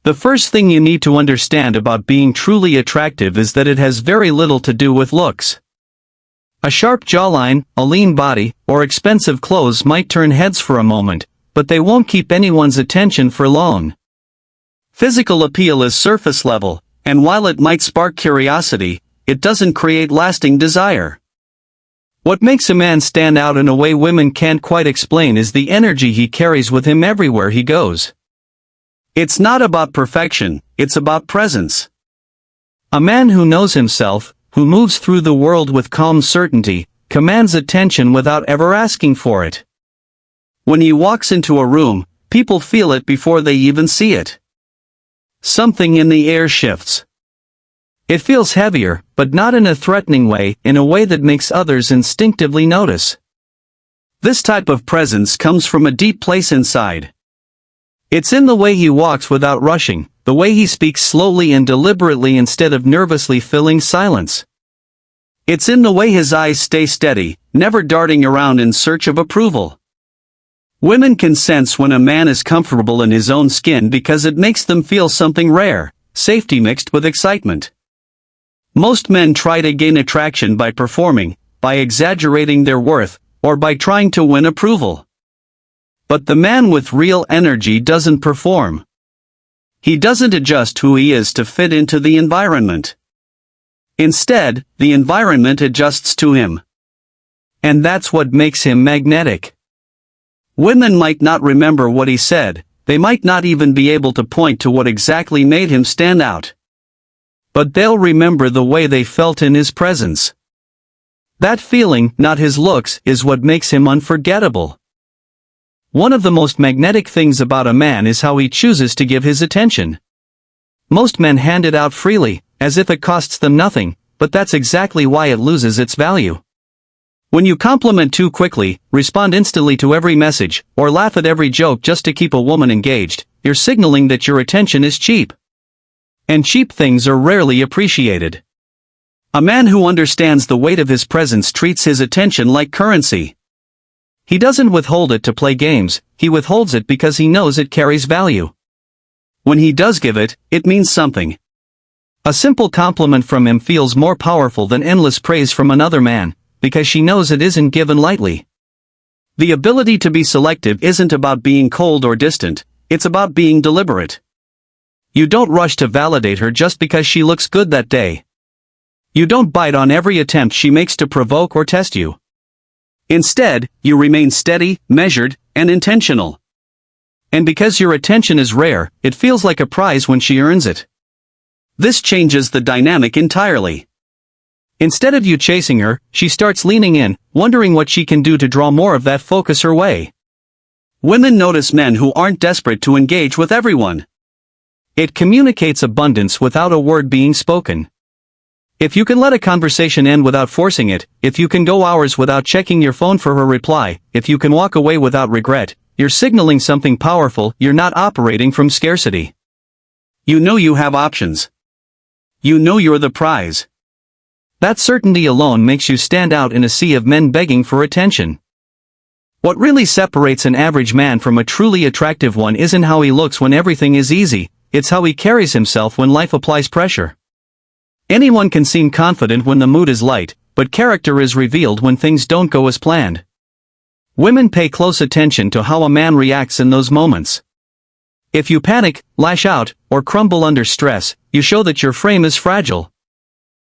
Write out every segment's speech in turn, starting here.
The first thing you need to understand about being truly attractive is that it has very little to do with looks. A sharp jawline, a lean body, or expensive clothes might turn heads for a moment, but they won't keep anyone's attention for long. Physical appeal is surface level, and while it might spark curiosity, it doesn't create lasting desire. What makes a man stand out in a way women can't quite explain is the energy he carries with him everywhere he goes. It's not about perfection, it's about presence. A man who knows himself, who moves through the world with calm certainty, commands attention without ever asking for it. When he walks into a room, people feel it before they even see it. Something in the air shifts. It feels heavier, but not in a threatening way, in a way that makes others instinctively notice. This type of presence comes from a deep place inside. It's in the way he walks without rushing, the way he speaks slowly and deliberately instead of nervously filling silence. It's in the way his eyes stay steady, never darting around in search of approval. Women can sense when a man is comfortable in his own skin because it makes them feel something rare, safety mixed with excitement. Most men try to gain attraction by performing, by exaggerating their worth, or by trying to win approval. But the man with real energy doesn't perform. He doesn't adjust who he is to fit into the environment. Instead, the environment adjusts to him. And that's what makes him magnetic. Women might not remember what he said, they might not even be able to point to what exactly made him stand out. But they'll remember the way they felt in his presence. That feeling, not his looks, is what makes him unforgettable. One of the most magnetic things about a man is how he chooses to give his attention. Most men hand it out freely, as if it costs them nothing, but that's exactly why it loses its value. When you compliment too quickly, respond instantly to every message, or laugh at every joke just to keep a woman engaged, you're signaling that your attention is cheap. And cheap things are rarely appreciated. A man who understands the weight of his presence treats his attention like currency. He doesn't withhold it to play games, he withholds it because he knows it carries value. When he does give it, it means something. A simple compliment from him feels more powerful than endless praise from another man, because she knows it isn't given lightly. The ability to be selective isn't about being cold or distant, it's about being deliberate. You don't rush to validate her just because she looks good that day. You don't bite on every attempt she makes to provoke or test you. Instead, you remain steady, measured, and intentional. And because your attention is rare, it feels like a prize when she earns it. This changes the dynamic entirely. Instead of you chasing her, she starts leaning in, wondering what she can do to draw more of that focus her way. Women notice men who aren't desperate to engage with everyone. It communicates abundance without a word being spoken. If you can let a conversation end without forcing it, if you can go hours without checking your phone for her reply, if you can walk away without regret, you're signaling something powerful. You're not operating from scarcity. You know you have options. You know you're the prize. That certainty alone makes you stand out in a sea of men begging for attention. What really separates an average man from a truly attractive one isn't how he looks when everything is easy, it's how he carries himself when life applies pressure. Anyone can seem confident when the mood is light, but character is revealed when things don't go as planned. Women pay close attention to how a man reacts in those moments. If you panic, lash out, or crumble under stress, you show that your frame is fragile.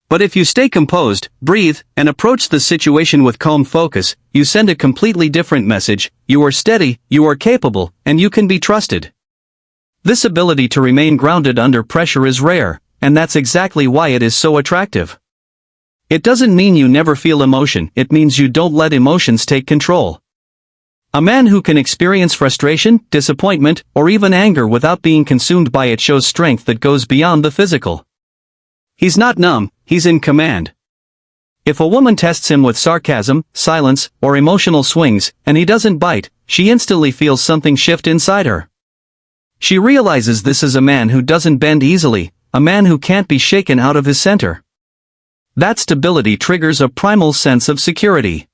But if you stay composed, breathe, and approach the situation with calm focus, you send a completely different message. You are steady, you are capable, and you can be trusted. This ability to remain grounded under pressure is rare, and that's exactly why it is so attractive. It doesn't mean you never feel emotion, it means you don't let emotions take control. A man who can experience frustration, disappointment, or even anger without being consumed by it shows strength that goes beyond the physical. He's not numb, he's in command. If a woman tests him with sarcasm, silence, or emotional swings, and he doesn't bite, she instantly feels something shift inside her. She realizes this is a man who doesn't bend easily, a man who can't be shaken out of his center. That stability triggers a primal sense of security.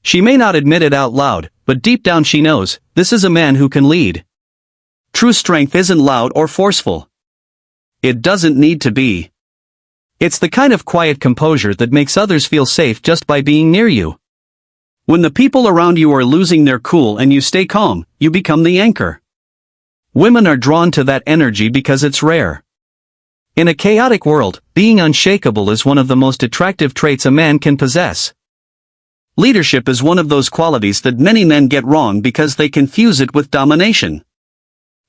She may not admit it out loud, but deep down she knows, this is a man who can lead. True strength isn't loud or forceful. It doesn't need to be. It's the kind of quiet composure that makes others feel safe just by being near you. When the people around you are losing their cool and you stay calm, you become the anchor. Women are drawn to that energy because it's rare. In a chaotic world, being unshakable is one of the most attractive traits a man can possess. Leadership is one of those qualities that many men get wrong because they confuse it with domination.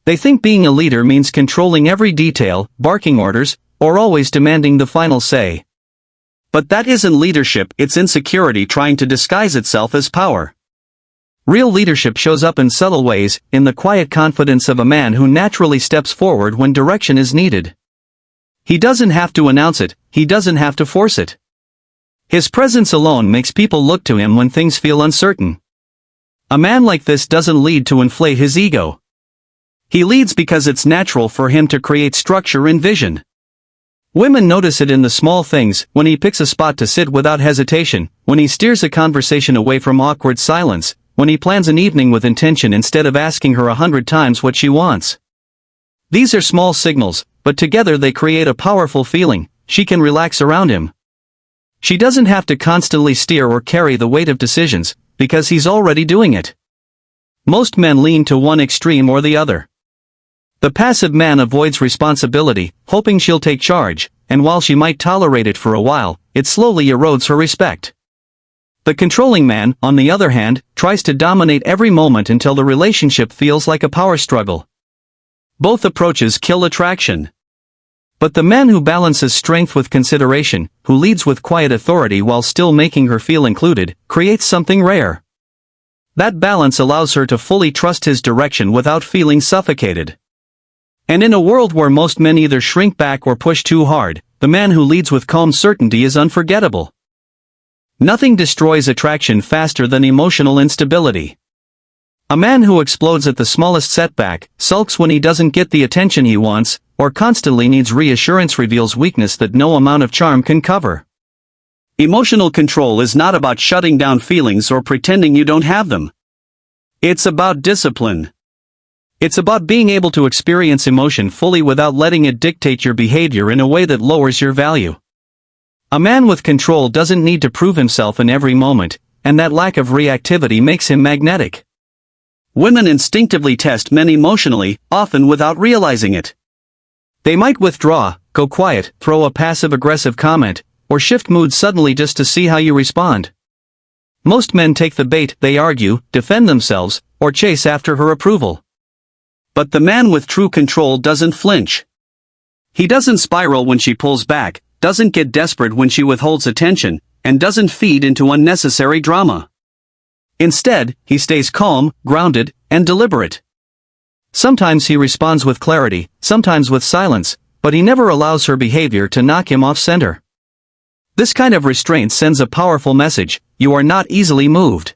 They think being a leader means controlling every detail, barking orders, or always demanding the final say. But that isn't leadership, it's insecurity trying to disguise itself as power. Real leadership shows up in subtle ways, in the quiet confidence of a man who naturally steps forward when direction is needed. He doesn't have to announce it, he doesn't have to force it. His presence alone makes people look to him when things feel uncertain. A man like this doesn't lead to inflate his ego. He leads because it's natural for him to create structure and vision. Women notice it in the small things, when he picks a spot to sit without hesitation, when he steers a conversation away from awkward silence, when he plans an evening with intention instead of asking her 100 times what she wants. These are small signals, but together they create a powerful feeling. She can relax around him. She doesn't have to constantly steer or carry the weight of decisions, because he's already doing it. Most men lean to one extreme or the other. The passive man avoids responsibility, hoping she'll take charge, and while she might tolerate it for a while, it slowly erodes her respect. The controlling man, on the other hand, tries to dominate every moment until the relationship feels like a power struggle. Both approaches kill attraction. But the man who balances strength with consideration, who leads with quiet authority while still making her feel included, creates something rare. That balance allows her to fully trust his direction without feeling suffocated. And in a world where most men either shrink back or push too hard, the man who leads with calm certainty is unforgettable. Nothing destroys attraction faster than emotional instability. A man who explodes at the smallest setback, sulks when he doesn't get the attention he wants, or constantly needs reassurance reveals weakness that no amount of charm can cover. Emotional control is not about shutting down feelings or pretending you don't have them. It's about discipline. It's about being able to experience emotion fully without letting it dictate your behavior in a way that lowers your value. A man with control doesn't need to prove himself in every moment, and that lack of reactivity makes him magnetic. Women instinctively test men emotionally, often without realizing it. They might withdraw, go quiet, throw a passive-aggressive comment, or shift mood suddenly just to see how you respond. Most men take the bait, they argue, defend themselves, or chase after her approval. But the man with true control doesn't flinch. He doesn't spiral when she pulls back, doesn't get desperate when she withholds attention, and doesn't feed into unnecessary drama. Instead, he stays calm, grounded, and deliberate. Sometimes he responds with clarity, sometimes with silence, but he never allows her behavior to knock him off center. This kind of restraint sends a powerful message: you are not easily moved.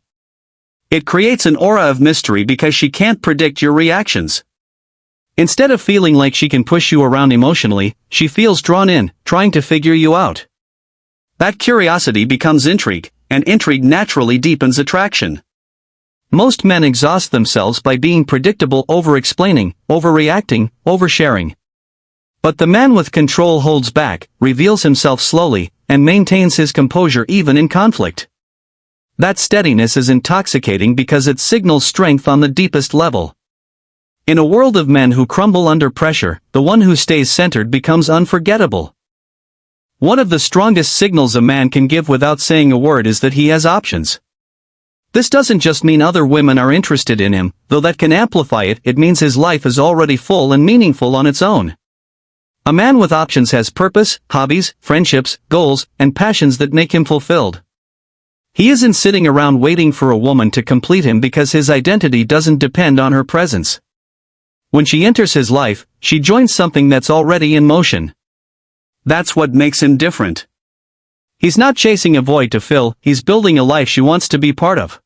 It creates an aura of mystery because she can't predict your reactions. Instead of feeling like she can push you around emotionally, she feels drawn in, trying to figure you out. That curiosity becomes intrigue, and intrigue naturally deepens attraction. Most men exhaust themselves by being predictable, over-explaining, overreacting, oversharing. But the man with control holds back, reveals himself slowly, and maintains his composure even in conflict. That steadiness is intoxicating because it signals strength on the deepest level. In a world of men who crumble under pressure, the one who stays centered becomes unforgettable. One of the strongest signals a man can give without saying a word is that he has options. This doesn't just mean other women are interested in him, though that can amplify it. It means his life is already full and meaningful on its own. A man with options has purpose, hobbies, friendships, goals, and passions that make him fulfilled. He isn't sitting around waiting for a woman to complete him because his identity doesn't depend on her presence. When she enters his life, she joins something that's already in motion. That's what makes him different. He's not chasing a void to fill, he's building a life she wants to be part of.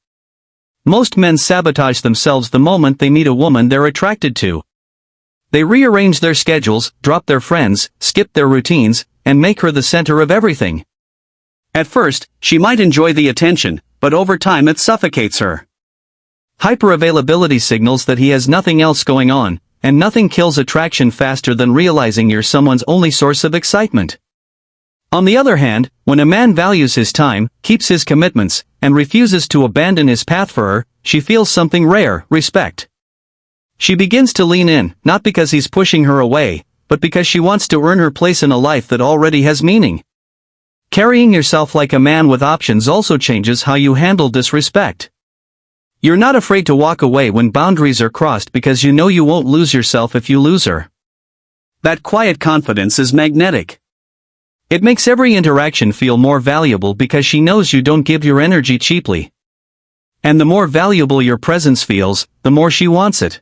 Most men sabotage themselves the moment they meet a woman they're attracted to. They rearrange their schedules, drop their friends, skip their routines, and make her the center of everything. At first, she might enjoy the attention, but over time it suffocates her. Hyperavailability signals that he has nothing else going on, and nothing kills attraction faster than realizing you're someone's only source of excitement. On the other hand, when a man values his time, keeps his commitments, and refuses to abandon his path for her, she feels something rare: respect. She begins to lean in, not because he's pushing her away, but because she wants to earn her place in a life that already has meaning. Carrying yourself like a man with options also changes how you handle disrespect. You're not afraid to walk away when boundaries are crossed because you know you won't lose yourself if you lose her. That quiet confidence is magnetic. It makes every interaction feel more valuable because she knows you don't give your energy cheaply. And the more valuable your presence feels, the more she wants it.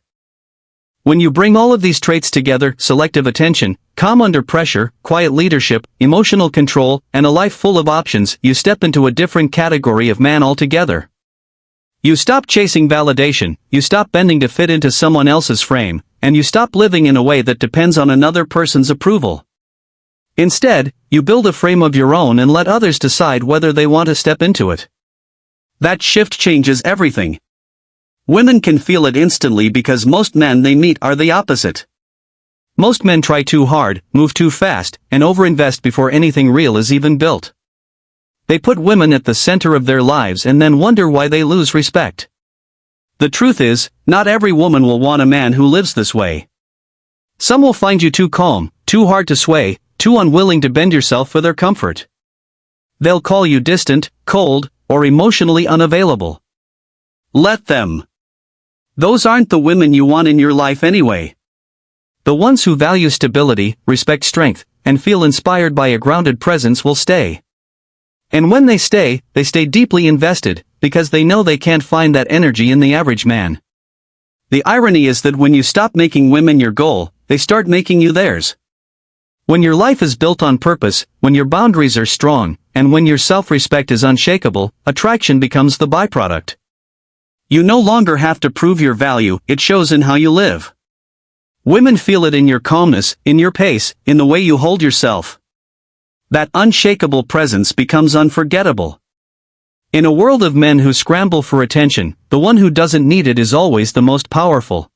When you bring all of these traits together, selective attention, calm under pressure, quiet leadership, emotional control, and a life full of options, you step into a different category of man altogether. You stop chasing validation, you stop bending to fit into someone else's frame, and you stop living in a way that depends on another person's approval. Instead, you build a frame of your own and let others decide whether they want to step into it. That shift changes everything. Women can feel it instantly because most men they meet are the opposite. Most men try too hard, move too fast, and overinvest before anything real is even built. They put women at the center of their lives and then wonder why they lose respect. The truth is, not every woman will want a man who lives this way. Some will find you too calm, too hard to sway, too unwilling to bend yourself for their comfort. They'll call you distant, cold, or emotionally unavailable. Let them. Those aren't the women you want in your life anyway. The ones who value stability, respect strength, and feel inspired by a grounded presence will stay. And when they stay deeply invested, because they know they can't find that energy in the average man. The irony is that when you stop making women your goal, they start making you theirs. When your life is built on purpose, when your boundaries are strong, and when your self-respect is unshakable, attraction becomes the byproduct. You no longer have to prove your value, it shows in how you live. Women feel it in your calmness, in your pace, in the way you hold yourself. That unshakable presence becomes unforgettable. In a world of men who scramble for attention, the one who doesn't need it is always the most powerful.